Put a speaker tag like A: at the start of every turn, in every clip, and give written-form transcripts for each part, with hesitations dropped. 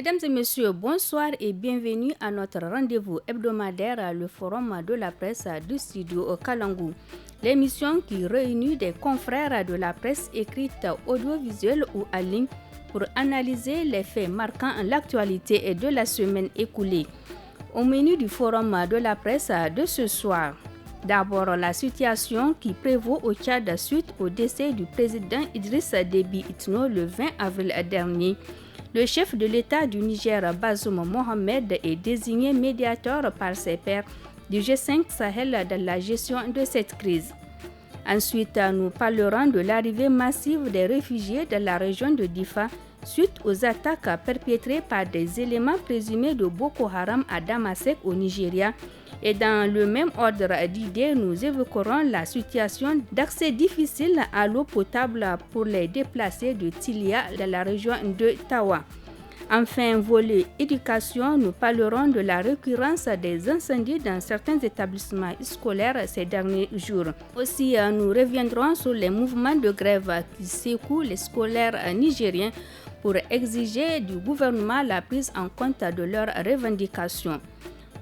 A: Mesdames et messieurs, bonsoir et bienvenue à notre rendez-vous hebdomadaire, le forum de la presse du studio Kalangu. L'émission qui réunit des confrères de la presse écrite, audiovisuelle ou en ligne pour analyser les faits marquant l'actualité de la semaine écoulée. Au menu du forum de la presse de ce soir, d'abord la situation qui prévaut au Tchad suite au décès du président Idriss Déby Itno le 20 avril dernier. Le chef de l'État du Niger, Bazoum Mohamed, est désigné médiateur par ses pairs du G5 Sahel dans la gestion de cette crise. Ensuite, nous parlerons de l'arrivée massive des réfugiés dans la région de Difa suite aux attaques perpétrées par des éléments présumés de Boko Haram à Damasak au Nigeria. Et dans le même ordre d'idées, nous évoquerons la situation d'accès difficile à l'eau potable pour les déplacés de Tilia dans la région de Tawa. Enfin, volet éducation, nous parlerons de la récurrence des incendies dans certains établissements scolaires ces derniers jours. Aussi, nous reviendrons sur les mouvements de grève qui secouent les scolaires nigériens pour exiger du gouvernement la prise en compte de leurs revendications.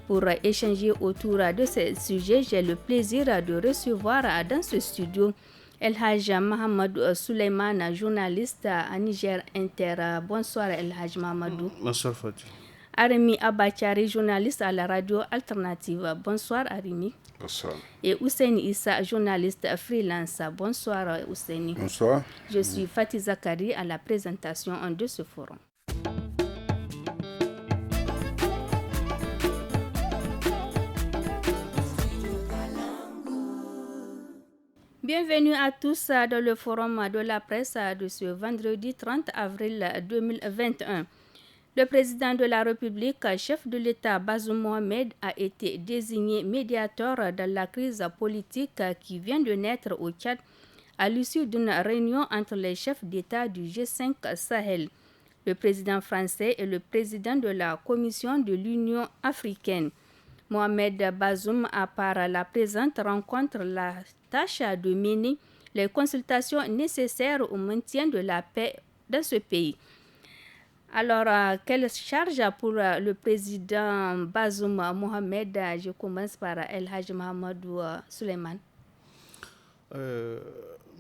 A: Pour échanger autour de ces sujets, j'ai le plaisir de recevoir dans ce studio El Haj Mahamadou Souleymane, journaliste à Niger Inter. Bonsoir El Haj Mahamadou.
B: Bonsoir Fatih.
A: Arimi Abachari, journaliste à la radio alternative. Bonsoir Arimi.
B: Bonsoir.
A: Et Ousseini Issa, journaliste freelance. Bonsoir Ousseini.
C: Bonsoir.
A: Je suis Fatih Zakari à la présentation de ce forum. Bienvenue à tous dans le forum de la presse de ce vendredi 30 avril 2021. Le président de la République, chef de l'État Bazoum Mohamed, a été désigné médiateur dans la crise politique qui vient de naître au Tchad à l'issue d'une réunion entre les chefs d'État du G5 Sahel, le président français et le président de la Commission de l'Union africaine. Mohamed Bazoum a par la présente rencontre la tâche de mener les consultations nécessaires au maintien de la paix dans ce pays. Alors, quelle charge pour le président Bazoum Mohamed? Je commence par El Haj Mahamadou Souleymane.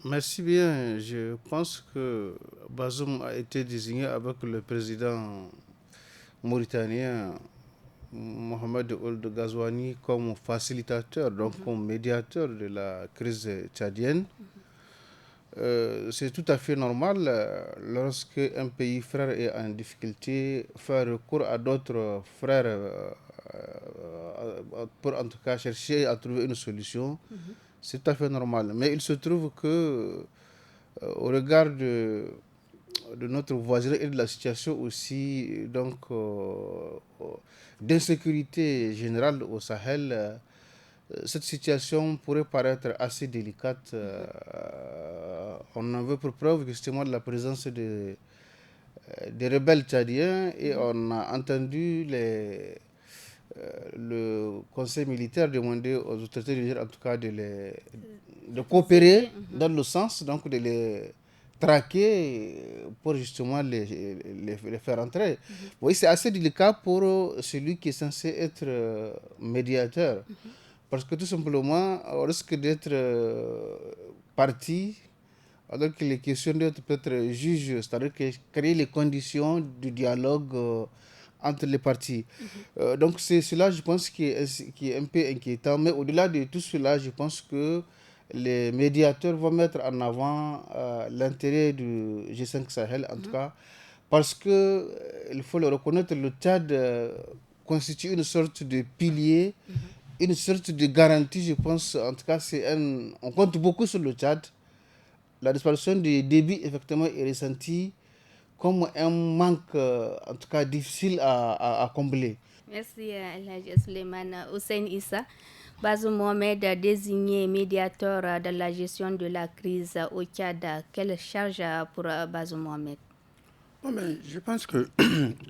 B: Merci bien. Je pense que Bazoum a été désigné avec le président mauritanien Mohamed Ould Ghazouani comme facilitateur, donc comme médiateur de la crise tchadienne. C'est tout à fait normal lorsque un pays frère est en difficulté, faire recours à d'autres frères pour en tout cas chercher à trouver une solution. C'est tout à fait normal. Mais il se trouve que au regard de notre voisinage et de la situation aussi donc d'insécurité générale au Sahel, cette situation pourrait paraître assez délicate. On en veut pour preuve justement de la présence des rebelles tchadiens et on a entendu le conseil militaire demander aux autorités du Niger en tout cas de coopérer dans le sens donc de les traquer pour justement les faire entrer. Oui, c'est assez délicat pour celui qui est censé être médiateur. Parce que tout simplement, on risque d'être parti alors qu'il est question d'être peut-être juge, c'est-à-dire créer les conditions du dialogue entre les parties. Donc c'est cela, je pense, qui est un peu inquiétant. Mais au-delà de tout cela, je pense que les médiateurs vont mettre en avant l'intérêt du G5 Sahel, en tout cas, parce que, il faut le reconnaître, le Tchad constitue une sorte de pilier, une sorte de garantie, je pense. En tout cas, on compte beaucoup sur le Tchad. La disparition du débit, effectivement, est ressentie comme un manque, en tout cas, difficile à combler.
A: Merci, El Haj Souleymane. Ousseini Issa. Bazoum Mohamed désigné médiateur de la gestion de la crise au Tchad. Quelle charge pour Bazoum Mohamed?
C: Je pense que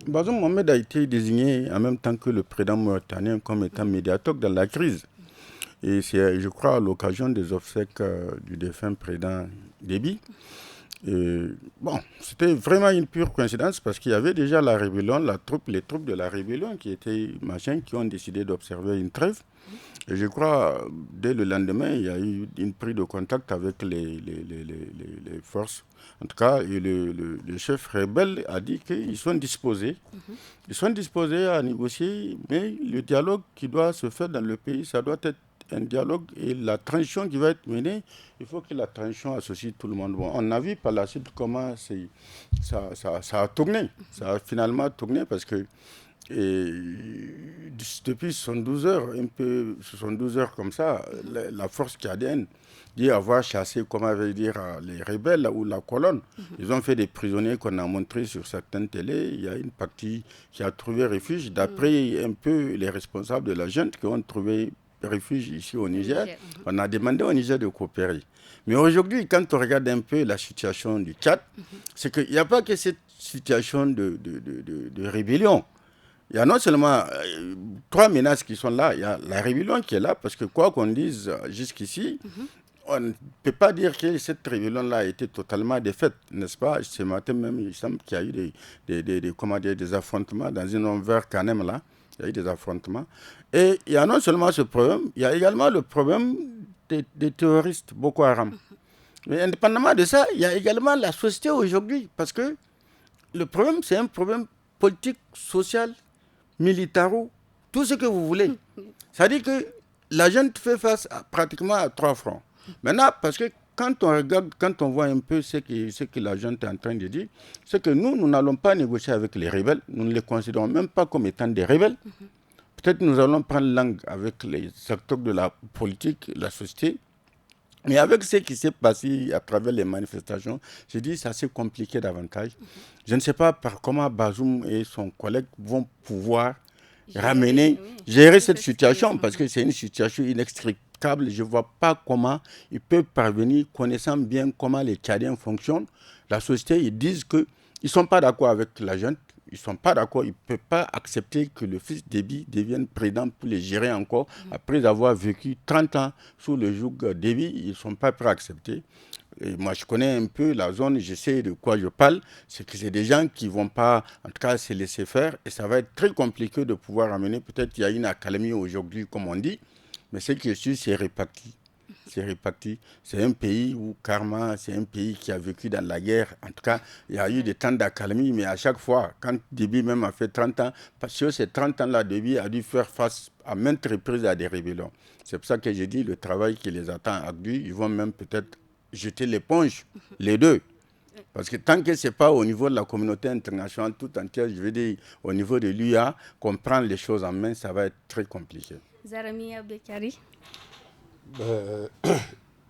C: Bazoum Mohamed a été désigné en même temps que le président mauritanien comme étant médiateur dans la crise. Et c'est, je crois, à l'occasion des obsèques du défunt président Déby. Bon, c'était vraiment une pure coïncidence parce qu'il y avait déjà la rébellion, les troupes de la rébellion qui ont décidé d'observer une trêve. Et je crois, dès le lendemain, il y a eu une prise de contact avec les forces. En tout cas, et le chef rebelle a dit qu'ils sont disposés. Ils sont disposés à négocier, mais le dialogue qui doit se faire dans le pays, ça doit être un dialogue. Et la transition qui va être menée, il faut que la transition associe tout le monde. Bon, on a vu par la suite comment ça a tourné. Ça a finalement tourné parce que et depuis 72 heures, 72 heures comme ça, la force tchadienne dit avoir chassé, comment veut dire, les rebelles ou la colonne. Ils ont fait des prisonniers qu'on a montrés sur certaines télés. Il y a une partie qui a trouvé refuge, d'après un peu les responsables de la junte qui ont trouvé refuge ici au Niger. On a demandé au Niger de coopérer. Mais aujourd'hui, quand on regarde un peu la situation du Tchad, c'est qu'il n'y a pas que cette situation de rébellion. Il y a non seulement 3 menaces qui sont là, il y a la rébellion qui est là, parce que quoi qu'on dise jusqu'ici, on ne peut pas dire que cette rébellion-là a été totalement défaite, n'est-ce pas? Ce matin même, il semble qu'il y a eu des affrontements dans une zone vers Kanem, là. Il y a eu des affrontements. Et il y a non seulement ce problème, il y a également le problème des terroristes Boko Haram. Mais indépendamment de ça, il y a également la société aujourd'hui, parce que le problème, c'est un problème politique, social, militaro, tout ce que vous voulez. C'est-à-dire que la gente fait face pratiquement à 3 fronts. Maintenant, parce que quand on regarde, quand on voit un peu ce que la gente est en train de dire, c'est que nous n'allons pas négocier avec les rebelles, nous ne les considérons même pas comme étant des rebelles. Peut-être nous allons prendre langue avec les acteurs de la politique, la société. Mais avec ce qui s'est passé à travers les manifestations, je dis que c'est assez compliqué davantage. Je ne sais pas par comment Bazoum et son collègue vont pouvoir gérer cette situation, parce que c'est une situation inextricable. Je ne vois pas comment ils peuvent parvenir, connaissant bien comment les Tchadiens fonctionnent. La société, ils disent qu'ils ne sont pas d'accord avec la junte. Ils ne sont pas d'accord, ils ne peuvent pas accepter que le fils Déby devienne président pour les gérer encore. Après avoir vécu 30 ans sous le joug Déby, ils ne sont pas prêts à accepter. Et moi, je connais un peu la zone, je sais de quoi je parle. C'est que c'est des gens qui ne vont pas, en tout cas, se laisser faire. Et ça va être très compliqué de pouvoir amener. Peut-être qu'il y a une accalmie aujourd'hui, comme on dit. Mais ce qui est sûr, c'est réparti. C'est réparti. C'est un pays où, Karma, c'est un pays qui a vécu dans la guerre. En tout cas, il y a eu des temps d'accalmie, mais à chaque fois, quand Déby même a fait 30 ans, parce que ces 30 ans-là, Déby a dû faire face à maintes reprises à des rébellions. C'est pour ça que j'ai dit, le travail qui les attend ardu, ils vont même peut-être jeter l'éponge, les deux. Parce que tant que ce n'est pas au niveau de la communauté internationale tout entière, je veux dire au niveau de l'UA, qu'on prend les choses en main, ça va être très compliqué.
A: Zarami Abdekari.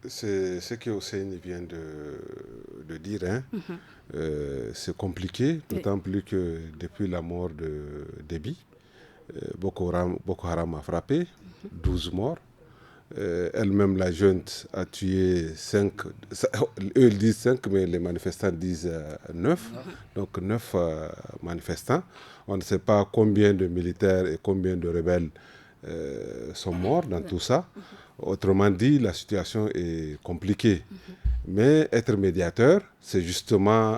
D: C'est ce que Hossein vient de dire. Hein. C'est compliqué, d'autant plus que depuis la mort de Déby, Boko Haram a frappé, 12 morts. Elle-même, la junte, a tué 5, eux ils disent 5, mais les manifestants disent 9, donc 9 manifestants. On ne sait pas combien de militaires et combien de rebelles sont morts dans tout ça. Autrement dit, la situation est compliquée. Mais être médiateur, c'est justement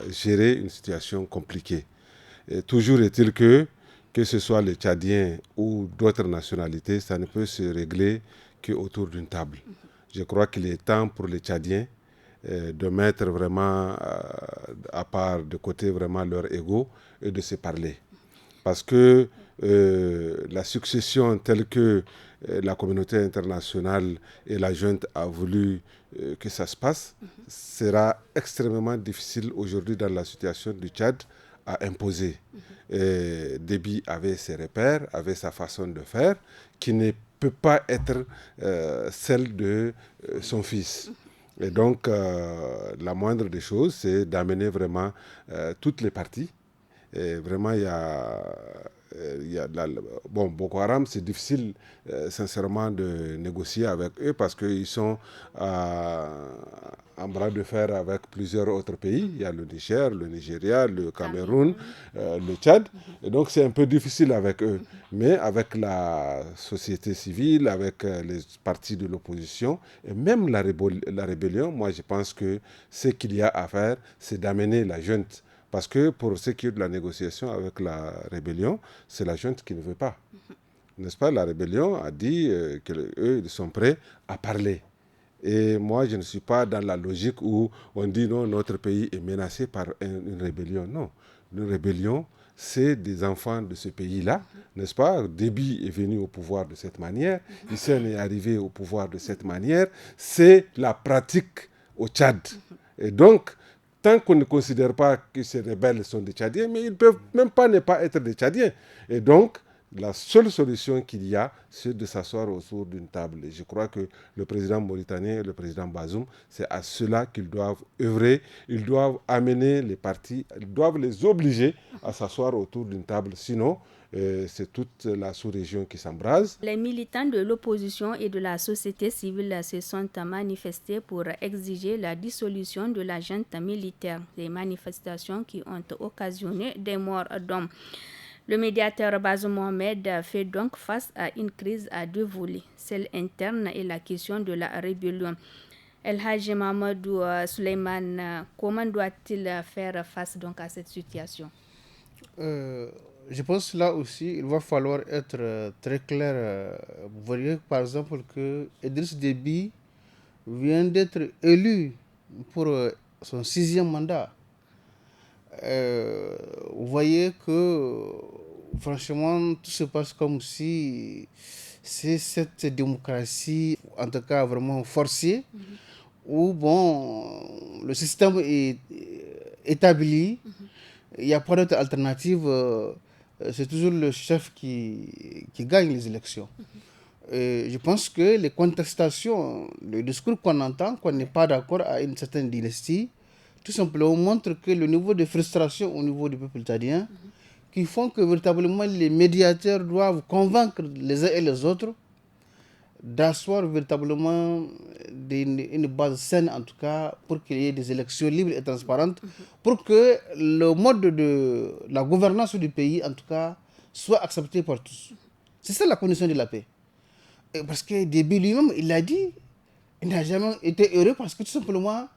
D: gérer une situation compliquée. Et toujours est-il que ce soit les Tchadiens ou d'autres nationalités, ça ne peut se régler qu'autour d'une table. Je crois qu'il est temps pour les Tchadiens de mettre vraiment à part de côté vraiment leur ego et de se parler. Parce que la succession telle que la communauté internationale et la junte a voulu que ça se passe sera extrêmement difficile aujourd'hui dans la situation du Tchad à imposer. Déby avait ses repères, avait sa façon de faire, qui ne peut pas être celle de son fils. Et donc, la moindre des choses, c'est d'amener vraiment toutes les parties Et vraiment, bon, Boko Haram, c'est difficile, sincèrement, de négocier avec eux parce qu'ils sont en bras de fer avec plusieurs autres pays. Il y a le Niger, le Nigeria, le Cameroun, le Tchad. Et donc, c'est un peu difficile avec eux. Mais avec la société civile, avec les partis de l'opposition et même la rébellion, moi, je pense que ce qu'il y a à faire, c'est d'amener la junte. Parce que pour ce qui est de la négociation avec la rébellion, c'est la junte qui ne veut pas. N'est-ce pas? La rébellion a dit qu'eux, ils sont prêts à parler. Et moi, je ne suis pas dans la logique où on dit non, notre pays est menacé par une rébellion. Non, une rébellion, c'est des enfants de ce pays-là, n'est-ce pas? Déby est venu au pouvoir de cette manière, Hissène est arrivé au pouvoir de cette manière. C'est la pratique au Tchad. Et donc, tant qu'on ne considère pas que ces rebelles sont des Tchadiens, mais ils ne peuvent même pas ne pas être des Tchadiens. Et donc, la seule solution qu'il y a, c'est de s'asseoir autour d'une table. Et je crois que le président mauritanien et le président Bazoum, c'est à cela qu'ils doivent œuvrer. Ils doivent amener les partis, ils doivent les obliger à s'asseoir autour d'une table. Sinon, c'est toute la sous-région qui s'embrase.
A: Les militants de l'opposition et de la société civile se sont manifestés pour exiger la dissolution de la junte militaire. Des manifestations qui ont occasionné des morts d'hommes. Le médiateur Bazoum Mohamed fait donc face à une crise à deux volets, celle interne et la question de la rébellion. El Hadji Mamadou Suleiman, comment doit-il faire face donc à cette situation?
B: Je pense là aussi, il va falloir être très clair. Vous voyez par exemple que Idriss Déby vient d'être élu pour son 6e mandat. Vous voyez que franchement tout se passe comme si c'est cette démocratie, en tout cas vraiment forcée, où bon, le système est établi, il n'y a pas d'autre alternative, c'est toujours le chef qui gagne les élections. Je pense que les contestations, le discours qu'on entend, qu'on n'est pas d'accord à une certaine dynastie, tout simplement montre que le niveau de frustration au niveau du peuple tchadien, qui font que véritablement les médiateurs doivent convaincre les uns et les autres d'asseoir véritablement une base saine, en tout cas, pour qu'il y ait des élections libres et transparentes, pour que le mode de la gouvernance du pays, en tout cas, soit accepté par tous. C'est ça la condition de la paix. Parce que Déby lui-même, il l'a dit, il n'a jamais été heureux parce que tout simplement,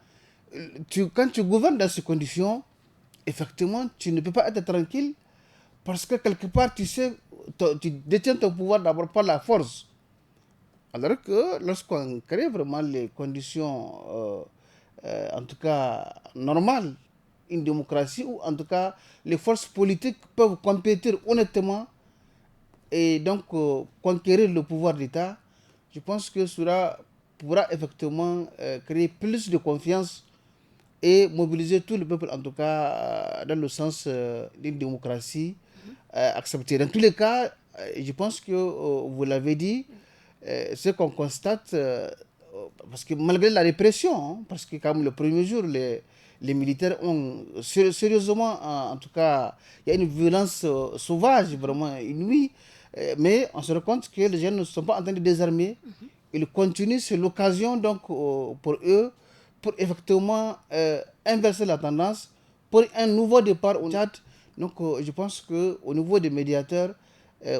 B: quand tu gouvernes dans ces conditions, effectivement, tu ne peux pas être tranquille parce que quelque part, tu sais, tu détiens ton pouvoir d'abord par la force. Alors que lorsqu'on crée vraiment les conditions, en tout cas normales, une démocratie, où en tout cas les forces politiques peuvent compétir honnêtement et donc conquérir le pouvoir d'État, je pense que cela pourra effectivement créer plus de confiance et mobiliser tout le peuple, en tout cas dans le sens d'une démocratie acceptée. Dans tous les cas, je pense que vous l'avez dit, ce qu'on constate, parce que malgré la répression, hein, parce que comme le premier jour, les militaires ont sérieusement, en tout cas, il y a une violence sauvage, vraiment inouïe, mais on se rend compte que les gens ne sont pas en train de désarmer. Ils continuent, c'est l'occasion donc pour eux, pour effectivement inverser la tendance, pour un nouveau départ au Tchad. Donc je pense qu'au niveau des médiateurs,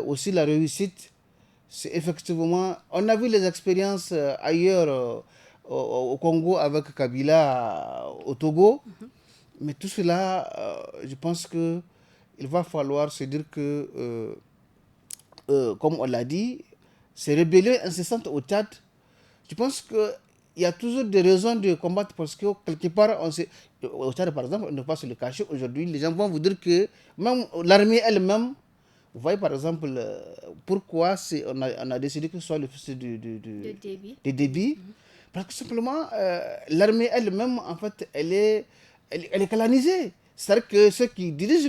B: aussi la réussite, c'est effectivement, on a vu les expériences ailleurs au Congo avec Kabila, au Togo, mais tout cela, je pense qu'il va falloir se dire que, comme on l'a dit, ces rébellions incessantes au Tchad, je pense qu'il y a toujours des raisons de combattre parce que quelque part, au Tchad par exemple, on ne peut pas se le cacher, aujourd'hui, les gens vont vous dire que même l'armée elle-même, vous voyez par exemple pourquoi on a décidé que ce soit le fils de Déby. Parce que simplement l'armée elle-même en fait elle est colonisée. C'est-à-dire que ceux qui dirigent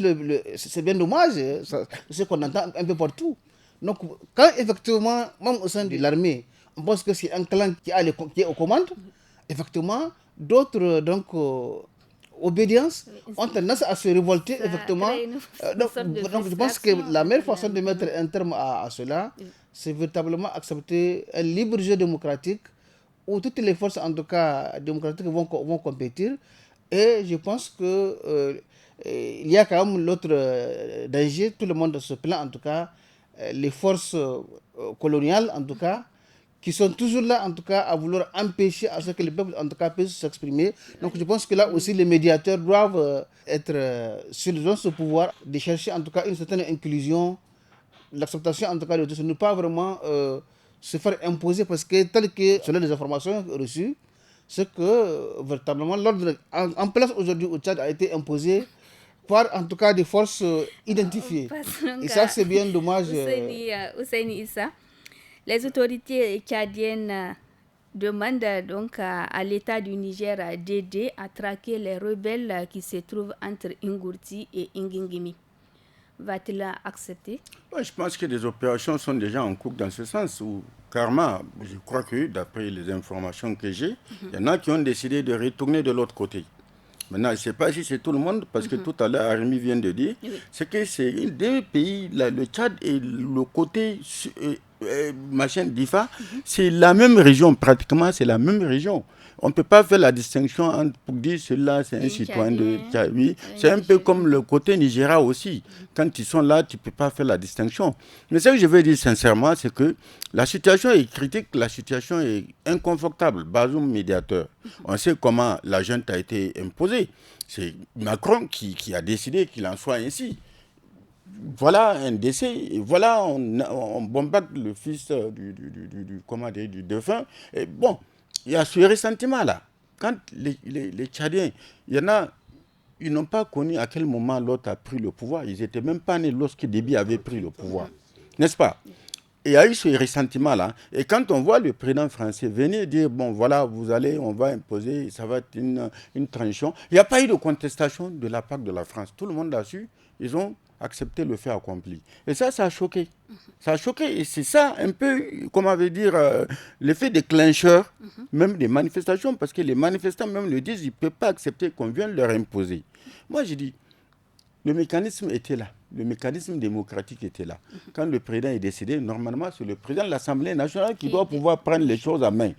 B: c'est bien dommage, c'est ce qu'on entend un peu partout. Donc quand effectivement, même au sein de l'armée, on pense que c'est un clan qui est aux commandes, effectivement d'autres donc obédience ont tendance à se révolter, effectivement. Donc je pense que la meilleure façon de mettre un terme à cela, c'est véritablement accepter un libre jeu démocratique où toutes les forces, en tout cas démocratiques, vont compétir. Et je pense que il y a quand même l'autre danger, tout le monde se plaint, en tout cas, les forces coloniales, en tout cas, qui sont toujours là, en tout cas, à vouloir empêcher à ce que les peuples, en tout cas, puissent s'exprimer. Donc, je pense que là aussi, les médiateurs doivent être sur ce pouvoir de chercher, en tout cas, une certaine inclusion, l'acceptation, en tout cas, de tout ça, ne pas vraiment se faire imposer, parce que, tel que, selon les informations reçues, c'est que, véritablement, l'ordre en place aujourd'hui au Tchad a été imposé par, en tout cas, des forces identifiées. Et ça, c'est bien dommage.
A: Ousseini Issa. Les autorités tchadiennes demandent donc à l'État du Niger d'aider à traquer les rebelles qui se trouvent entre Ingurti et Ngingimi. Va-t-il accepter?
C: Je pense que des opérations sont déjà en cours dans ce sens. Karma, je crois que d'après les informations que j'ai, il y en a qui ont décidé de retourner de l'autre côté. Maintenant, je ne sais pas si c'est tout le monde, parce que tout à l'heure, Arimi vient de dire, c'est que c'est deux pays, le Tchad et le côté machin d'Ifa, c'est la même région, pratiquement, c'est la même région. On ne peut pas faire la distinction pour dire celui-là, c'est un citoyen de Tchad. Oui. C'est un peu comme le côté Nigeria aussi. Quand ils sont là, tu ne peux pas faire la distinction. Mais ce que je veux dire sincèrement, c'est que la situation est critique, la situation est inconfortable. Bazoum, médiateur. On sait comment la junte a été imposée. C'est Macron qui a décidé qu'il en soit ainsi. Voilà un décès, et voilà, on bombarde le fils du défunt. Et bon, il y a ce ressentiment-là. Quand les Tchadiens, il y en a, ils n'ont pas connu à quel moment l'autre a pris le pouvoir. Ils n'étaient même pas nés lorsque Déby avait pris le pouvoir. N'est-ce pas? Et il y a eu ce ressentiment-là. Et quand on voit le président français venir dire, bon voilà, on va imposer, ça va être une transition. Il n'y a pas eu de contestation de la part de la France. Tout le monde l'a su. Ils ont accepté le fait accompli. Et ça a choqué. Ça a choqué. Et c'est ça un peu, comment on veut dire, l'effet déclencheur, même des manifestations, parce que les manifestants même le disent, ils ne peuvent pas accepter qu'on vienne leur imposer. Moi, je dis, le mécanisme était là. Le mécanisme démocratique était là. Quand le président est décédé, normalement, c'est le président de l'Assemblée nationale qui doit pouvoir prendre les choses à main.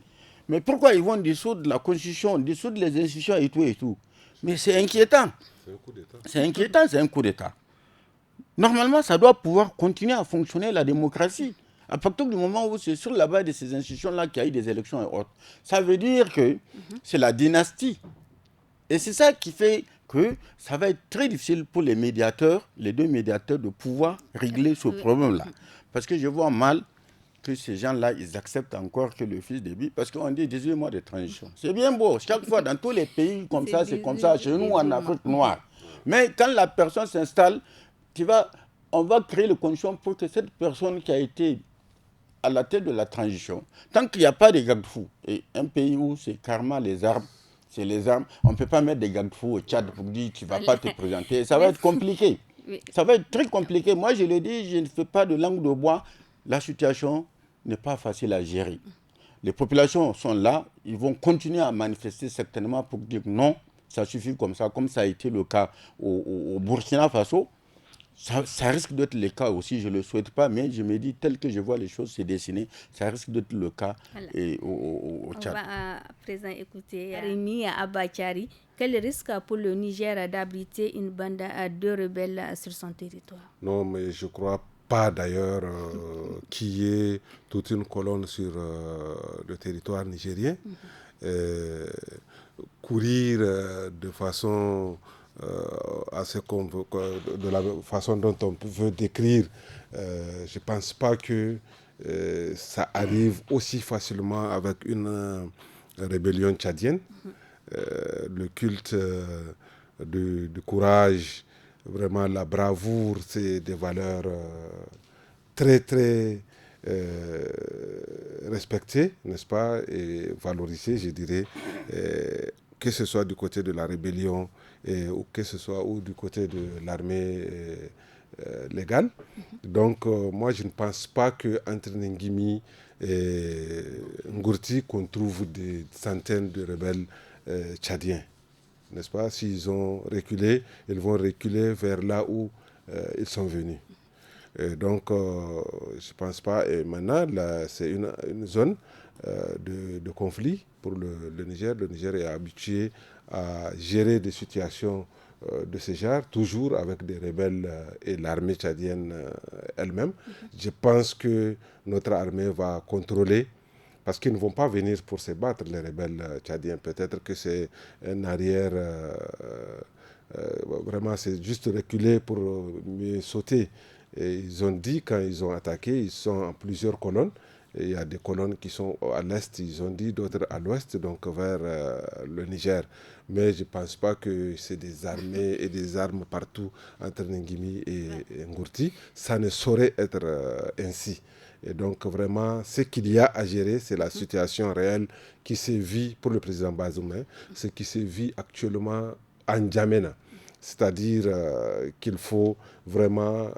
C: Mais pourquoi ils vont dissoudre la Constitution, dissoudre les institutions et tout et tout? Mais c'est inquiétant.
D: C'est un coup d'État.
C: C'est inquiétant, c'est un coup d'État. Normalement, ça doit pouvoir continuer à fonctionner, la démocratie. À partir du moment où c'est sur la base de ces institutions-là qu'il y a eu des élections et autres. Ça veut dire que c'est la dynastie. Et c'est ça qui fait que ça va être très difficile pour les médiateurs, les deux médiateurs, de pouvoir régler ce problème-là. Parce que je vois mal que ces gens-là, ils acceptent encore que le fils Déby, parce qu'on dit 18 mois de transition. C'est bien beau. Chaque fois, dans tous les pays comme ça, c'est comme ça. Chez nous, en Afrique noire. Mais quand la personne s'installe, on va créer les conditions pour que cette personne qui a été à la tête de la transition, tant qu'il n'y a pas de garde-fous, et un pays où c'est carrément les armes, c'est les armes, on ne peut pas mettre des garde-fous au Tchad pour dire tu ne vas pas te présenter. Ça va être compliqué. Ça va être très compliqué. Moi, je le dis, je ne fais pas de langue de bois. La situation n'est pas facile à gérer. Les populations sont là, ils vont continuer à manifester certainement pour dire non, ça suffit comme ça a été le cas au Burkina Faso. Ça risque d'être le cas aussi, je ne le souhaite pas, mais je me dis, tel que je vois les choses se dessiner, ça risque d'être le cas au Tchad.
A: On va à présent écouter Arimi Abachari. Quel risque pour le Niger d'abriter une bande de rebelles sur son territoire?
D: Non, mais je ne crois pas d'ailleurs qu'il y ait toute une colonne sur le territoire nigérien. Courir de façon... de la façon dont on veut décrire, je ne pense pas que ça arrive aussi facilement avec une rébellion tchadienne. Le culte du courage, vraiment la bravoure, c'est des valeurs très très respectées, n'est-ce pas, et valorisées, je dirais, que ce soit du côté de la rébellion ou que ce soit ou du côté de l'armée légale. Donc, moi, je ne pense pas qu'entre Ngimi et Ngurti, qu'on trouve des centaines de rebelles tchadiens. n'est-ce pas? S'ils ont reculé, ils vont reculer vers là où ils sont venus. Et donc, je ne pense pas. Et maintenant, là, c'est une zone de conflit pour le Niger. Le Niger est habitué à gérer des situations de ce genre, toujours avec des rebelles et l'armée tchadienne elle-même. Je pense que notre armée va contrôler, parce qu'ils ne vont pas venir pour se battre, les rebelles tchadiens. Peut-être que c'est un arrière, vraiment c'est juste reculer pour mieux sauter. Et ils ont dit, quand ils ont attaqué, ils sont en plusieurs colonnes. Et il y a des colonnes qui sont à l'est, ils ont dit, d'autres à l'ouest, donc vers le Niger. Mais je ne pense pas que c'est des armées et des armes partout entre Ngimi et Ngourti. Ça ne saurait être ainsi. Et donc vraiment, ce qu'il y a à gérer, c'est la situation réelle qui se vit pour le président Bazoum, ce qui se vit actuellement en N'Djamena. C'est-à-dire qu'il faut vraiment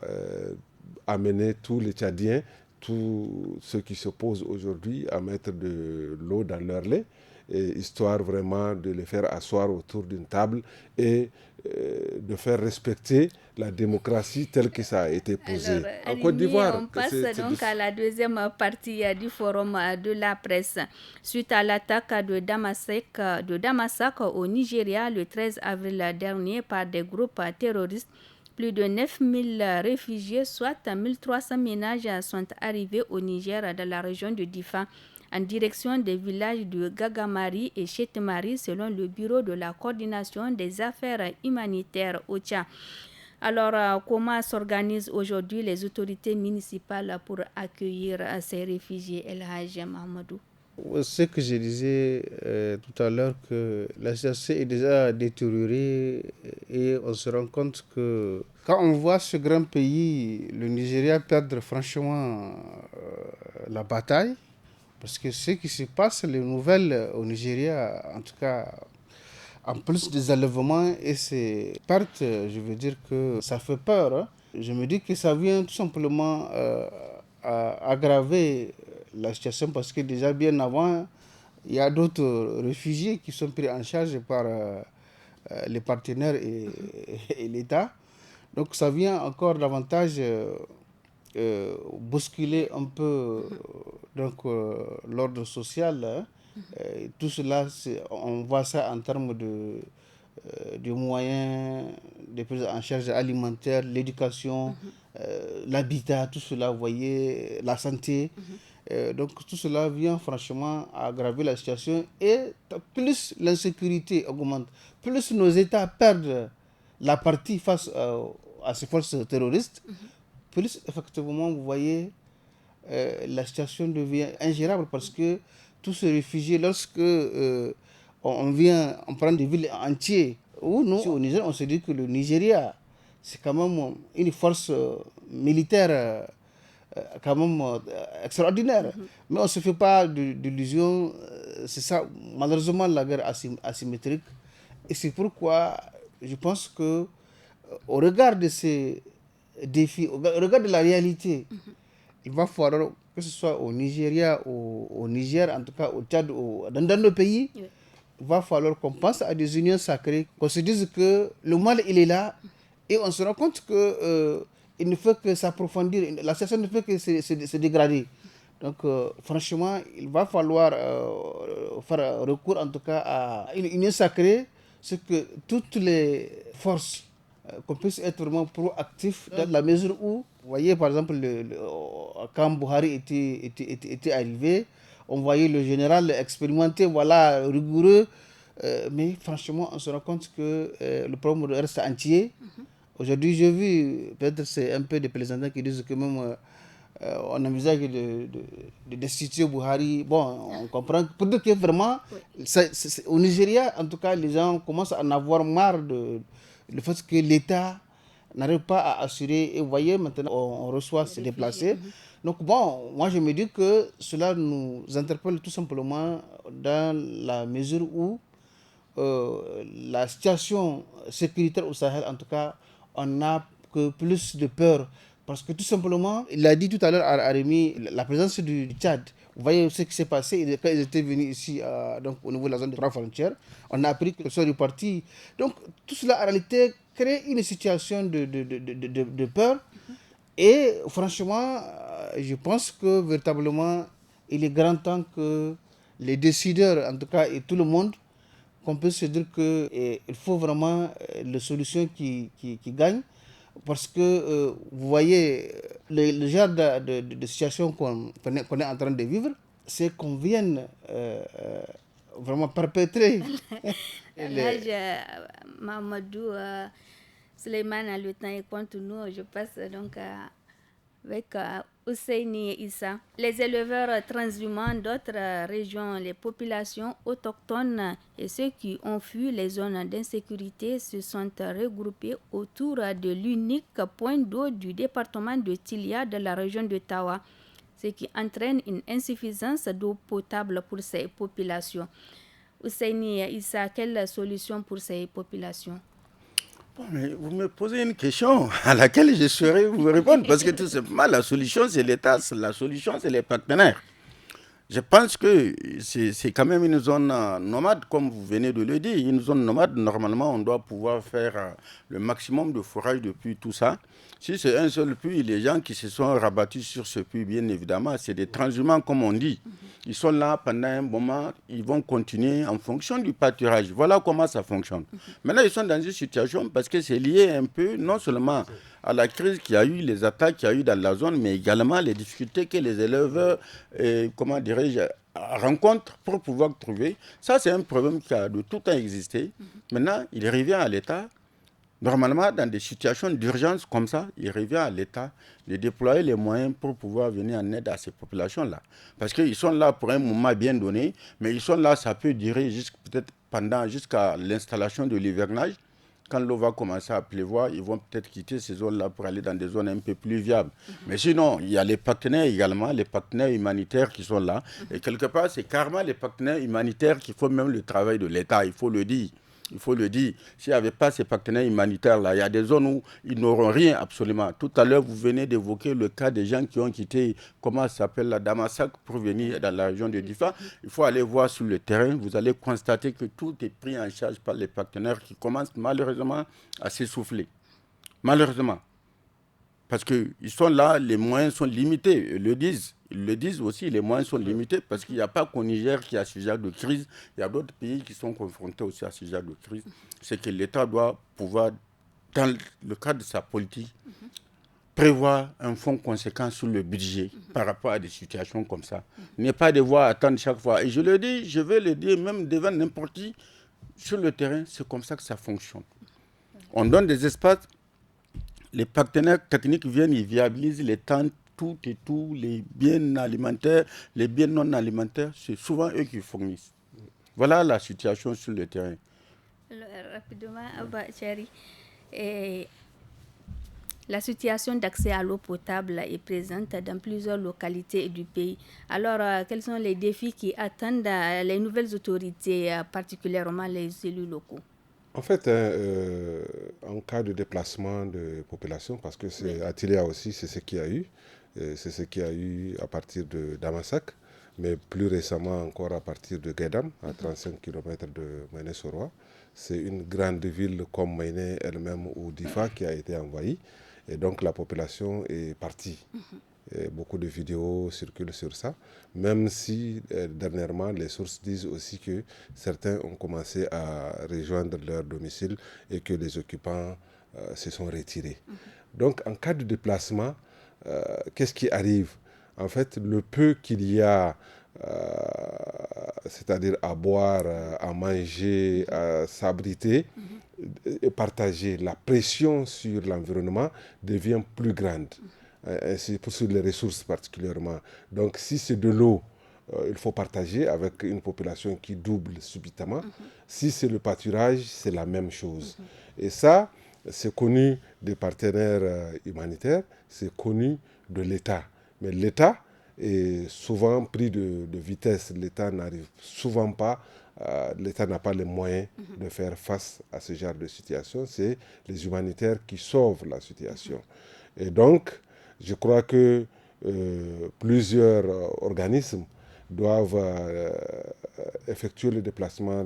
D: amener tous les Tchadiens, tous ceux qui s'opposent aujourd'hui, à mettre de l'eau dans leur lait, et histoire vraiment de les faire asseoir autour d'une table et de faire respecter la démocratie telle que ça a été posée.
A: Alors,
D: En Côte d'Ivoire,
A: on passe donc à la deuxième partie du forum de la presse. Suite à l'attaque de Damasak au Nigeria le 13 avril dernier par des groupes terroristes, plus de 9000 réfugiés, soit 1300 ménages, sont arrivés au Niger dans la région de Difa, en direction des villages de Gagamari et Chetemari, selon le bureau de la coordination des affaires humanitaires OCHA. Alors, comment s'organisent aujourd'hui les autorités municipales pour accueillir ces réfugiés, El Hajj Mahamadou?
B: Ce que je disais tout à l'heure, que la situation est déjà détériorée et on se rend compte que quand on voit ce grand pays, le Nigeria, perdre franchement la bataille, parce que ce qui se passe, les nouvelles au Nigeria, en tout cas, en plus des enlèvements et ces pertes, je veux dire que ça fait peur. Hein. Je me dis que ça vient tout simplement à aggraver la situation, parce que déjà bien avant, il y a d'autres réfugiés qui sont pris en charge par les partenaires et l'État. Donc ça vient encore davantage bousculer un peu l'ordre social. Hein. Tout cela, on voit ça en termes de moyens, de prise en charge alimentaire, l'éducation, l'habitat, tout cela, vous voyez, la santé. Donc tout cela vient franchement aggraver la situation, et plus l'insécurité augmente, plus nos États perdent la partie face à ces forces terroristes, plus effectivement vous voyez la situation devient ingérable, parce que tous ces réfugiés, lorsque on prend des villes entières, où nous au Niger on se dit que le Nigeria c'est quand même une force militaire quand même extraordinaire. Mais on ne se fait pas d'illusions. C'est ça, malheureusement, la guerre asymétrique. Et c'est pourquoi je pense que au regard de ces défis, au regard de la réalité, il va falloir, que ce soit au Nigeria, au Niger, en tout cas au Tchad, dans nos pays, il va falloir qu'on pense à des unions sacrées, qu'on se dise que le mal, il est là, et on se rend compte que il ne fait que s'approfondir, la situation ne fait que se dégrader. Donc, franchement, il va falloir faire recours en tout cas à une union sacrée, c'est que toutes les forces, qu'on puisse être vraiment proactifs dans la mesure où, vous voyez par exemple, quand Buhari était arrivé, on voyait le général expérimenté, voilà, rigoureux, mais franchement, on se rend compte que le problème reste entier. Aujourd'hui, j'ai vu, peut-être c'est un peu des plaisantins qui disent que même on envisage de destituer Buhari. Bon, on comprend. Pour dire que vraiment, au Nigeria, en tout cas, les gens commencent à en avoir marre le fait que l'État n'arrive pas à assurer. Et vous voyez, maintenant, on reçoit ces déplacés. Donc bon, moi je me dis que cela nous interpelle tout simplement dans la mesure où la situation sécuritaire au Sahel, en tout cas, on a que plus de peur. Parce que tout simplement, il a dit tout à l'heure à Rémi, la présence du Tchad. Vous Vous voyez ce qui s'est passé quand ils étaient venus ici, donc, au niveau de la zone des 3 frontières. On a appris qu'ils sont repartis. Donc, tout cela, en réalité, crée une situation de peur. Et franchement, je pense que véritablement, il est grand temps que les décideurs, en tout cas, et tout le monde, qu'on peut se dire qu'il faut vraiment les solutions qui gagnent. Parce que vous voyez, le genre de situation qu'on est en train de vivre, c'est qu'on vienne vraiment perpétrer.
A: Mamadou Suleiman, le temps est contre nous. Je passe donc avec Ousseini Issa. Les éleveurs transhumants d'autres régions, les populations autochtones et ceux qui ont fui les zones d'insécurité se sont regroupés autour de l'unique point d'eau du département de Tilia de la région de Tawa, ce qui entraîne une insuffisance d'eau potable pour ces populations. Ousseini Issa, quelle solution pour ces populations?
C: Mais vous me posez une question à laquelle je saurais vous répondre parce que tout simplement la solution c'est l'État, la solution c'est les partenaires. Je pense que c'est quand même une zone nomade, comme vous venez de le dire. Une zone nomade, normalement, on doit pouvoir faire le maximum de forage depuis tout ça. Si c'est un seul puits, les gens qui se sont rabattus sur ce puits, bien évidemment, c'est des transhumants, comme on dit. Ils sont là pendant un moment, ils vont continuer en fonction du pâturage. Voilà comment ça fonctionne. Maintenant, ils sont dans une situation parce que c'est lié un peu, non seulement à la crise qu'il y a eu, les attaques qu'il y a eu dans la zone, mais également les difficultés que les éleveurs, rencontrent pour pouvoir trouver. Ça, c'est un problème qui a de tout temps existé. Maintenant, il revient à l'État. Normalement, dans des situations d'urgence comme ça, il revient à l'État de déployer les moyens pour pouvoir venir en aide à ces populations-là. Parce qu'ils sont là pour un moment bien donné, mais ils sont là, ça peut durer peut-être jusqu'à l'installation de l'hivernage. Quand l'eau va commencer à pleuvoir, ils vont peut-être quitter ces zones-là pour aller dans des zones un peu plus viables. Mais sinon, il y a les partenaires également, les partenaires humanitaires qui sont là. Et quelque part, c'est carrément les partenaires humanitaires qui font même le travail de l'État, il faut le dire. Il faut le dire, s'il n'y avait pas ces partenaires humanitaires-là, il y a des zones où ils n'auront rien absolument. Tout à l'heure, vous venez d'évoquer le cas des gens qui ont quitté, comment ça s'appelle, la Damasak, pour venir dans la région de Difa. Il faut aller voir sur le terrain, vous allez constater que tout est pris en charge par les partenaires qui commencent malheureusement à s'essouffler. Malheureusement. Parce qu'ils sont là, les moyens sont limités, ils le disent aussi, les moyens sont limités parce qu'il n'y a pas qu'au Niger qui a ce genre de crise, il y a d'autres pays qui sont confrontés aussi à ce genre de crise. C'est que l'État doit pouvoir, dans le cadre de sa politique, prévoir un fonds conséquent sur le budget par rapport à des situations comme ça. Ne pas devoir attendre chaque fois. Et je le dis, je vais le dire même devant n'importe qui, sur le terrain, c'est comme ça que ça fonctionne. On donne des espaces. Les partenaires techniques viennent, ils viabilisent les tentes, tout, les biens alimentaires, les biens non alimentaires, c'est souvent eux qui fournissent. Voilà la situation sur le terrain.
A: Alors, rapidement, Abba Chari, la situation d'accès à l'eau potable est présente dans plusieurs localités du pays. Alors, quels sont les défis qui attendent les nouvelles autorités, particulièrement les élus locaux?
D: En fait, en cas de déplacement de population, parce que c'est à Tilia aussi, c'est ce qu'il y a eu. C'est ce qu'il y a eu à partir de Damasak, mais plus récemment encore à partir de Gaidam, à 35 km de Méné-Soroa. C'est une grande ville comme Méné elle-même ou Difa qui a été envahie. Et donc la population est partie. Et beaucoup de vidéos circulent sur ça, même si dernièrement les sources disent aussi que certains ont commencé à rejoindre leur domicile et que les occupants se sont retirés. Donc en cas de déplacement, qu'est-ce qui arrive? En fait, le peu qu'il y a, c'est-à-dire à boire, à manger, à s'abriter, et partager, la pression sur l'environnement devient plus grande. C'est pour sur les ressources particulièrement. Donc si c'est de l'eau, il faut partager avec une population qui double subitement. Si c'est le pâturage, c'est la même chose. Et ça, c'est connu des partenaires humanitaires, c'est connu de l'État. Mais l'État est souvent pris de vitesse. L'État n'arrive souvent pas, l'État n'a pas les moyens de faire face à ce genre de situation. C'est les humanitaires qui sauvent la situation. Et donc, je crois que plusieurs organismes doivent effectuer le déplacement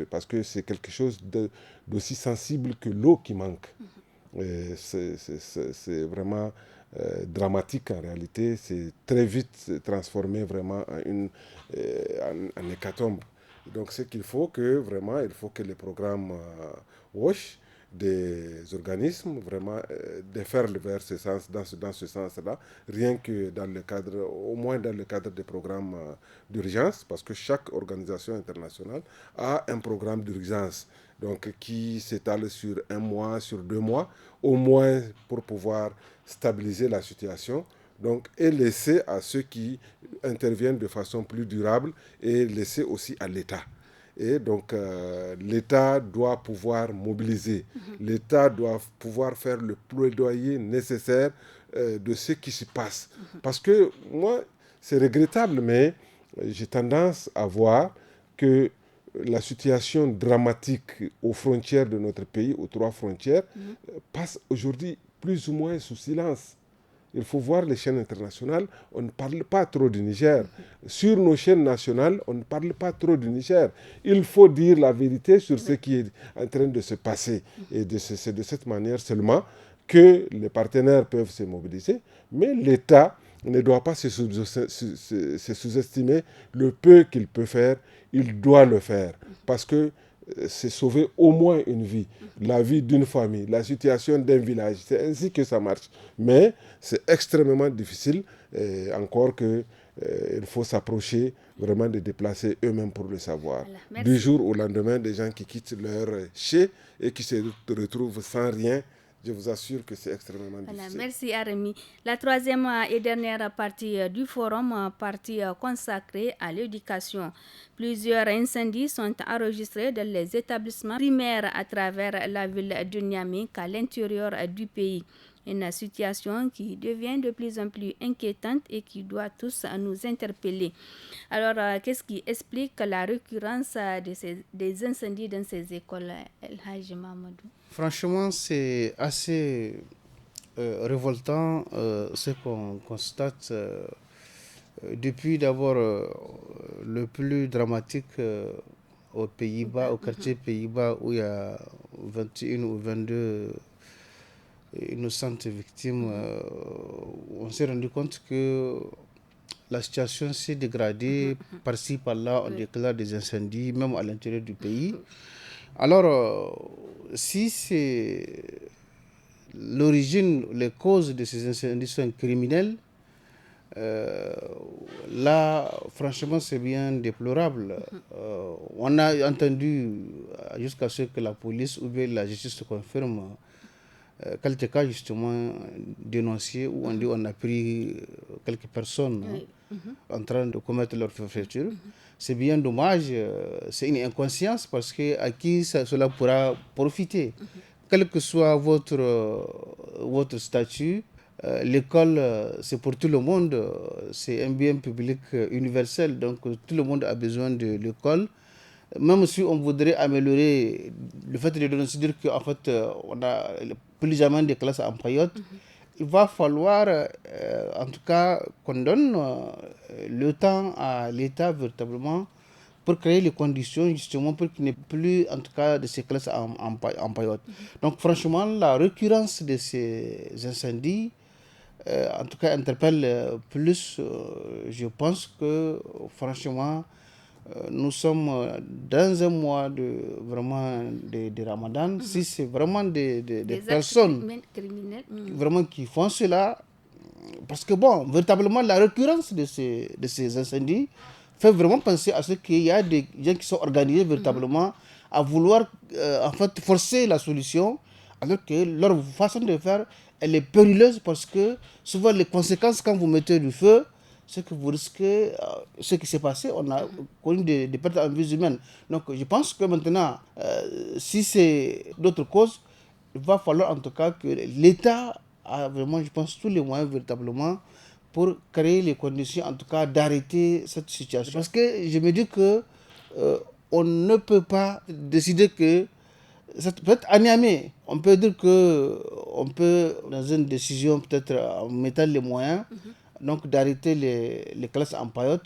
D: parce que c'est quelque chose d'aussi sensible que l'eau qui manque. C'est vraiment dramatique en réalité. C'est très vite transformé vraiment en hécatombe. Donc ce qu'il faut il faut que les programmes WASH des organismes vraiment déferlent vers ce sens, dans ce sens-là, rien que au moins dans le cadre des programmes d'urgence, parce que chaque organisation internationale a un programme d'urgence donc, qui s'étale sur 1 mois, sur 2 mois, au moins pour pouvoir stabiliser la situation. Donc, et laisser à ceux qui interviennent de façon plus durable et laisser aussi à l'État. Et donc, l'État doit pouvoir mobiliser. L'État doit pouvoir faire le plaidoyer nécessaire de ce qui se passe. Parce que moi, c'est regrettable, mais j'ai tendance à voir que la situation dramatique aux frontières de notre pays, aux 3 frontières, passe aujourd'hui plus ou moins sous silence. Il faut voir les chaînes internationales, on ne parle pas trop du Niger. Sur nos chaînes nationales, on ne parle pas trop du Niger. Il faut dire la vérité sur ce qui est en train de se passer. Et c'est de cette manière seulement que les partenaires peuvent se mobiliser, mais l'État ne doit pas se sous-estimer. Le peu qu'il peut faire, il doit le faire. Parce que c'est sauver au moins une vie, la vie d'une famille, la situation d'un village. C'est ainsi que ça marche. Mais c'est extrêmement difficile, encore qu'il faut s'approcher vraiment de déplacer eux-mêmes pour le savoir. Voilà, du jour au lendemain, des gens qui quittent leur chez et qui se retrouvent sans rien. Je vous assure que c'est extrêmement difficile.
A: Merci Arimi. La troisième et dernière partie du forum, partie consacrée à l'éducation. Plusieurs incendies sont enregistrés dans les établissements primaires à travers la ville de Niamey qu'à l'intérieur du pays. Une situation qui devient de plus en plus inquiétante et qui doit tous nous interpeller. Alors, qu'est-ce qui explique la récurrence des incendies dans ces écoles, El Hadji Mamadou?
B: Franchement, c'est assez révoltant ce qu'on constate depuis d'abord le plus dramatique aux Pays-Bas, au quartier Pays-Bas où il y a 21 ou 22 innocentes victimes. On s'est rendu compte que la situation s'est dégradée par-ci, par-là, on déclare des incendies, même à l'intérieur du pays. Alors, si c'est l'origine, les causes de ces incendies sont criminelles, là, franchement, c'est bien déplorable. On a entendu, jusqu'à ce que la police ou bien la justice se confirme, quelques cas justement dénoncés où on dit on a pris quelques personnes en train de commettre leur forfaiture. C'est bien dommage, c'est une inconscience parce que à qui cela pourra profiter. Quel que soit votre statut, l'école c'est pour tout le monde, c'est un bien public universel, donc tout le monde a besoin de l'école. Même si on voudrait améliorer le fait de dénoncer, dire qu'en fait on a plus jamais de classes en période, il va falloir en tout cas qu'on donne le temps à l'État véritablement pour créer les conditions justement pour qu'il n'y ait plus en tout cas de ces classes en période. Donc franchement la récurrence de ces incendies en tout cas interpelle plus. Je pense que franchement nous sommes dans un mois de Ramadan. Si c'est vraiment des personnes vraiment qui font cela, parce que bon, véritablement la récurrence de ces incendies fait vraiment penser à ce qu'il y a des gens qui sont organisés véritablement à vouloir en fait forcer la solution, alors que leur façon de faire elle est périleuse parce que souvent les conséquences quand vous mettez du feu, c'est que vous risquez ce qui s'est passé. On a connu des pertes en vie humaine. Donc je pense que maintenant, si c'est d'autres causes, il va falloir en tout cas que l'État a vraiment, je pense, tous les moyens véritablement pour créer les conditions en tout cas d'arrêter cette situation. Parce que je me dis que on ne peut pas décider que peut-être à Niamey, on peut dire qu'on peut, dans une décision peut-être en mettant les moyens, donc d'arrêter les classes en période.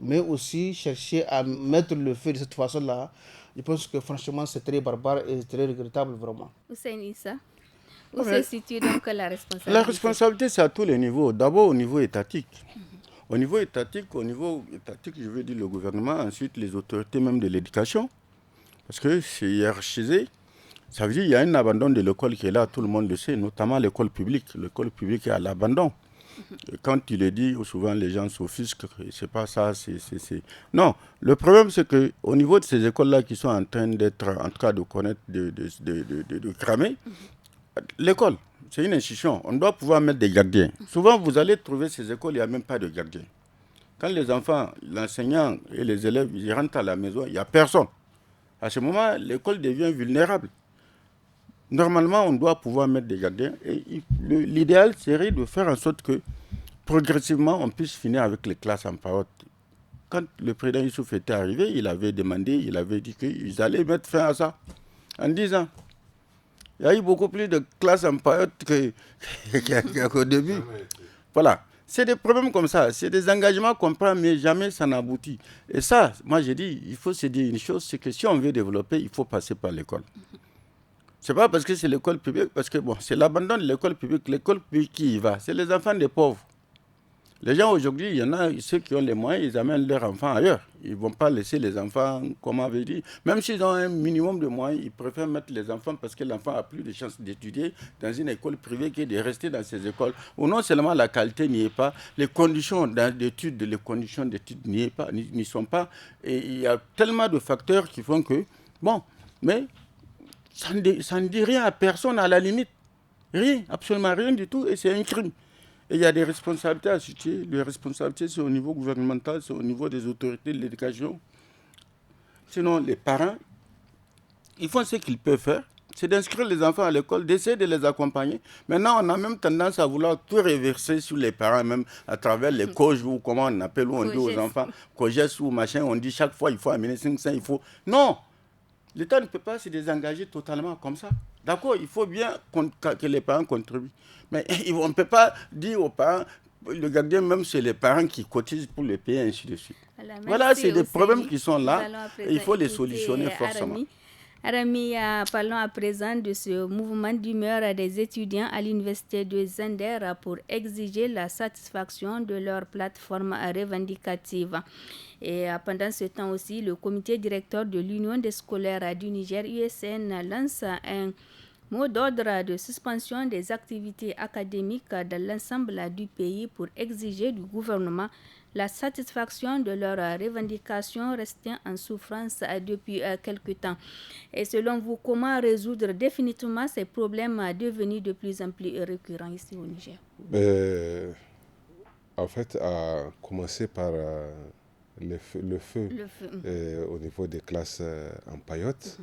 B: mais aussi chercher à mettre le feu de cette façon-là. Je pense que franchement, c'est très barbare et très regrettable, vraiment.
A: Hussein Issa, où se situe donc la responsabilité?
C: La responsabilité, c'est à tous les niveaux. D'abord au niveau étatique. Au niveau étatique, je veux dire le gouvernement, ensuite les autorités même de l'éducation. Parce que c'est hiérarchisé. Ça veut dire qu'il y a un abandon de l'école qui est là, tout le monde le sait, notamment l'école publique. L'école publique est à l'abandon. Et quand tu le dis, souvent les gens s'offusquent, c'est pas ça, c'est... Non, le problème c'est qu'au niveau de ces écoles-là qui sont en train d'être, en tout cas de connaître, de cramer, l'école, c'est une institution, on doit pouvoir mettre des gardiens. Souvent vous allez trouver ces écoles, il n'y a même pas de gardiens. Quand les enfants, l'enseignant et les élèves, ils rentrent à la maison, il n'y a personne. À ce moment, l'école devient vulnérable. Normalement, on doit pouvoir mettre des gardiens. Et l'idéal serait de faire en sorte que, progressivement, on puisse finir avec les classes en période. Quand le président Youssouf était arrivé, il avait demandé, il avait dit qu'ils allaient mettre fin à ça. En 10 ans. Il y a eu beaucoup plus de classes en période qu'au début. Voilà. C'est des problèmes comme ça. C'est des engagements qu'on prend, mais jamais ça n'aboutit. Et ça, moi j'ai dit, il faut se dire une chose, c'est que si on veut développer, il faut passer par l'école. C'est pas parce que c'est l'école publique, parce que bon, c'est l'abandon de l'école publique qui y va. C'est les enfants des pauvres. Les gens aujourd'hui, il y en a ceux qui ont les moyens, ils amènent leurs enfants ailleurs. Ils ne vont pas laisser les enfants, comme on avait dit. Même s'ils ont un minimum de moyens, ils préfèrent mettre les enfants parce que l'enfant a plus de chances d'étudier dans une école privée que de rester dans ces écoles. Où non seulement la qualité n'y est pas, les conditions d'études n'y sont pas. Et il y a tellement de facteurs qui font que, bon, mais ça ne dit rien à personne à la limite. Rien, absolument rien du tout, et c'est un crime. Et il y a des responsabilités à situer. Les responsabilités, c'est au niveau gouvernemental, c'est au niveau des autorités de l'éducation. Sinon, les parents, ils font ce qu'ils peuvent faire, c'est d'inscrire les enfants à l'école, d'essayer de les accompagner. Maintenant, on a même tendance à vouloir tout réverser sur les parents, même à travers les COGES, ou comment on appelle, où on dit aux enfants, COGES ou machin, on dit chaque fois, il faut amener 500, il faut... Non! L'État ne peut pas se désengager totalement comme ça. D'accord, il faut bien que les parents contribuent. Mais on ne peut pas dire aux parents, le gardien même, c'est les parents qui cotisent pour le payer, ainsi de suite. Voilà, c'est des problèmes qui sont là et il faut les solutionner forcément.
A: Arami, parlons à présent de ce mouvement d'humeur des étudiants à l'université de Zender pour exiger la satisfaction de leur plateforme revendicative. Et pendant ce temps aussi, le comité directeur de l'Union des scolaires du Niger, USN, lance un mot d'ordre de suspension des activités académiques dans l'ensemble du pays pour exiger du gouvernement la satisfaction de leurs revendications restées en souffrance depuis quelque temps. Et selon vous, comment résoudre définitivement ces problèmes devenus de plus en plus récurrents ici au Niger?
D: En fait, à commencer par le feu. Au niveau des classes en paillotte,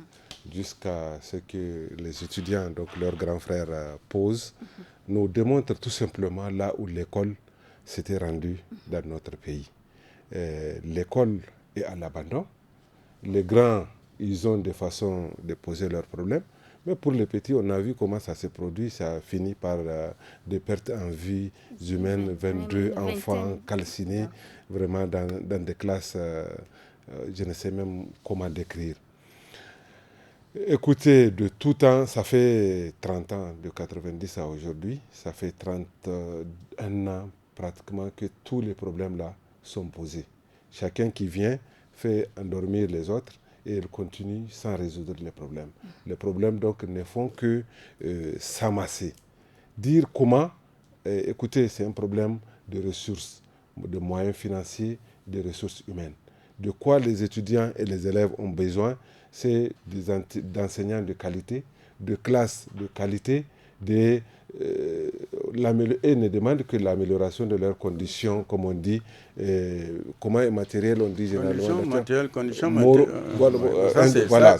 D: jusqu'à ce que les étudiants, donc leurs grands frères, posent, nous démontrent tout simplement là où l'école s'était rendue dans notre pays. L'école est à l'abandon. Les grands, ils ont des façons de poser leurs problèmes. Mais pour les petits, on a vu comment ça s'est produit. Ça a fini par des pertes en vie humaines, 22 enfants calcinés, vraiment dans des classes, je ne sais même comment décrire. Écoutez, de tout temps, ça fait 30 ans, de 90 à aujourd'hui, ça fait 31 ans pratiquement que tous les problèmes-là sont posés. Chacun qui vient fait endormir les autres et il continue sans résoudre les problèmes. Les problèmes donc ne font que s'amasser. Dire comment, écoutez, c'est un problème de ressources, de moyens financiers, de ressources humaines. De quoi les étudiants et les élèves ont besoin, c'est d'enseignants de qualité, de classes de qualité, et ne demandent que l'amélioration de leurs conditions, comme on dit, comment est matériel, on dit généralement. Conditions matérielles. Voilà,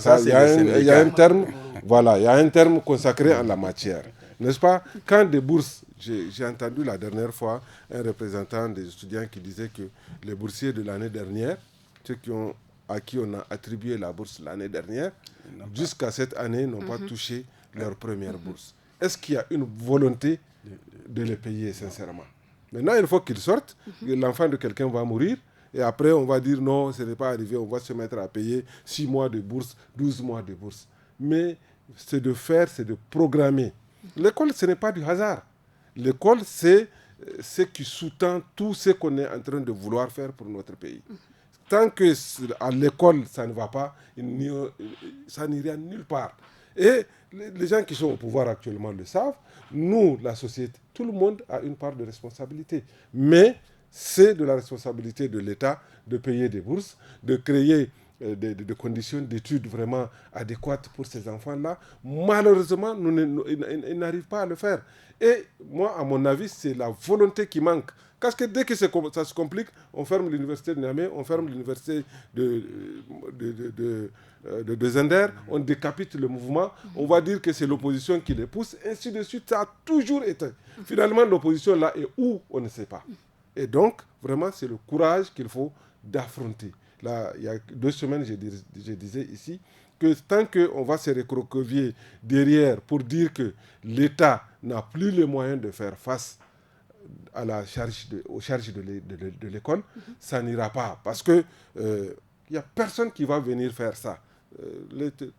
D: il y a un terme, voilà, il y a un terme consacré en la matière, n'est-ce pas? Quand des bourses, j'ai entendu la dernière fois un représentant des étudiants qui disait que les boursiers de l'année dernière, ceux à qui on a attribué la bourse l'année dernière, jusqu'à cette année, n'ont pas touché leur première bourse. Est-ce qu'il y a une volonté de les payer sincèrement? Maintenant, il faut qu'ils sortent, l'enfant de quelqu'un va mourir, Et après, on va dire non, ce n'est pas arrivé, on va se mettre à payer 6 mois de bourse, 12 mois de bourse. Mais c'est de faire, c'est de programmer. L'école, ce n'est pas du hasard. L'école, c'est ce qui sous-tend tout ce qu'on est en train de vouloir faire pour notre pays. Tant que à l'école, ça ne va pas, ça n'ira nulle part. Et les gens qui sont au pouvoir actuellement le savent. Nous, la société, tout le monde a une part de responsabilité. Mais c'est de la responsabilité de l'État de payer des bourses, de créer des conditions d'études vraiment adéquates pour ces enfants-là. Malheureusement, ils n'arrivent pas à le faire. Et moi, à mon avis, c'est la volonté qui manque. Parce que dès que ça se complique, on ferme l'université de Niamey, on ferme l'université de Zender, on décapite le mouvement, on va dire que c'est l'opposition qui les pousse, ainsi de suite. Ça a toujours été. Finalement, l'opposition là est où, on ne sait pas. Et donc, vraiment, c'est le courage qu'il faut d'affronter. Là, il y a 2 semaines, je disais ici que tant qu'on va se recroqueviller derrière pour dire que l'État n'a plus les moyens de faire face à aux charges de l'école, ça n'ira pas. Parce que il n'y a personne qui va venir faire ça.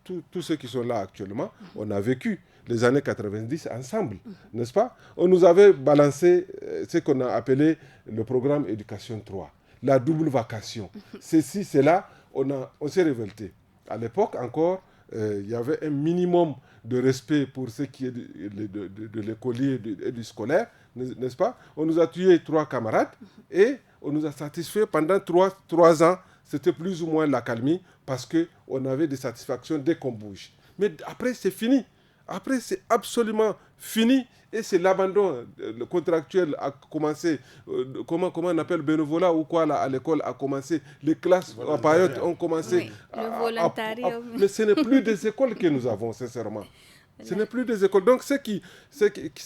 D: Tous ceux qui sont là actuellement, on a vécu les années 90 ensemble, n'est-ce pas? On nous avait balancé ce qu'on a appelé le programme Éducation 3, la double vacation. Ceci, cela, on s'est révolté. À l'époque encore, il y avait un minimum de respect pour ce qui est de l'écolier et du scolaire, n'est-ce pas? On nous a tué 3 camarades et on nous a satisfait pendant 3 ans. C'était plus ou moins l'accalmie parce qu'on avait des satisfactions dès qu'on bouge. Mais après, c'est fini. Après, c'est absolument fini et c'est l'abandon. Le contractuel a commencé, comment on appelle, bénévolat ou quoi là, à l'école a commencé. Les classes à période ont commencé.
A: Oui, le volontariat.
D: Mais ce n'est plus des écoles que nous avons, sincèrement. Ce n'est plus des écoles. Donc, ce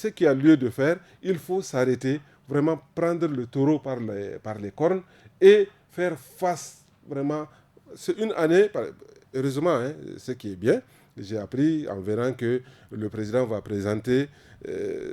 D: qui a lieu de faire, il faut s'arrêter, vraiment prendre le taureau par les cornes et faire face, vraiment. C'est une année, heureusement, ce qui est bien, j'ai appris en verrant que le président va présenter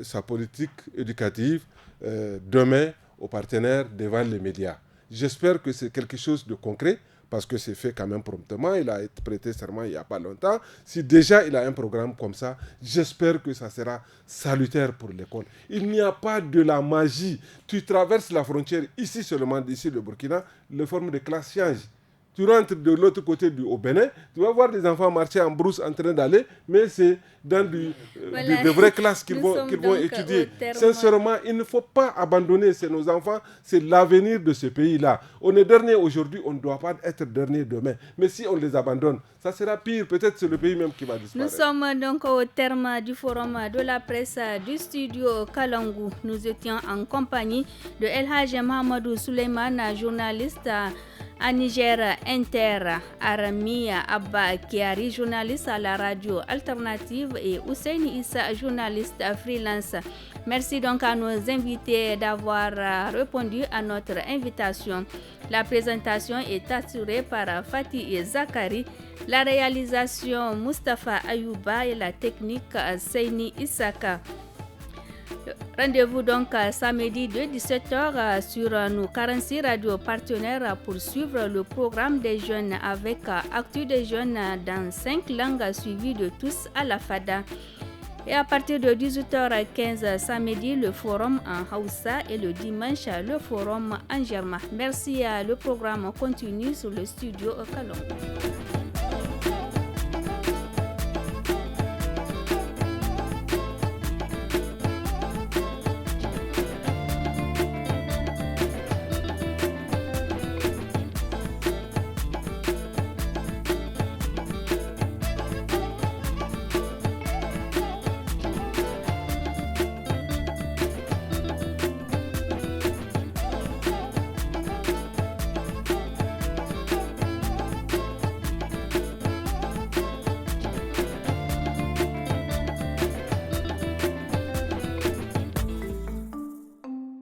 D: sa politique éducative demain aux partenaires devant les médias. J'espère que c'est quelque chose de concret, parce que c'est fait quand même promptement. Il a été prêté serment il n'y a pas longtemps. Si déjà il a un programme comme ça, j'espère que ça sera salutaire pour l'école. Il n'y a pas de la magie. Tu traverses la frontière ici seulement, d'ici le Burkina, les formes de classe changent. Tu rentres de l'autre côté au Bénin, tu vas voir des enfants marcher en brousse en train d'aller, mais c'est dans de vraies classes qu'ils vont étudier. Sincèrement, il ne faut pas abandonner. C'est nos enfants, c'est l'avenir de ce pays-là. On est dernier aujourd'hui, on ne doit pas être dernier demain. Mais si on les abandonne, ça sera pire. Peut-être c'est le pays même qui va disparaître.
A: Nous sommes donc au terme du forum de la presse du studio Kalangu. Nous étions en compagnie de El Hadj Mahamadou Souleymane, journaliste à Niger Inter, Aramia Abba Kiari, journaliste à la radio alternative, et Ousseini Issa, journaliste freelance. Merci donc à nos invités d'avoir répondu à notre invitation. La présentation est assurée par Fatih et Zakari, la réalisation Mustafa Ayouba et la technique Seini Issaka. Rendez-vous donc samedi de 17h sur nos 46 radios partenaires pour suivre le programme des jeunes avec Actu des jeunes dans 5 langues suivies de tous à la FADA. Et à partir de 18h15 samedi, le forum en Hausa et le dimanche, le forum en Germain. Merci. Le programme continue sur le studio Kalongo.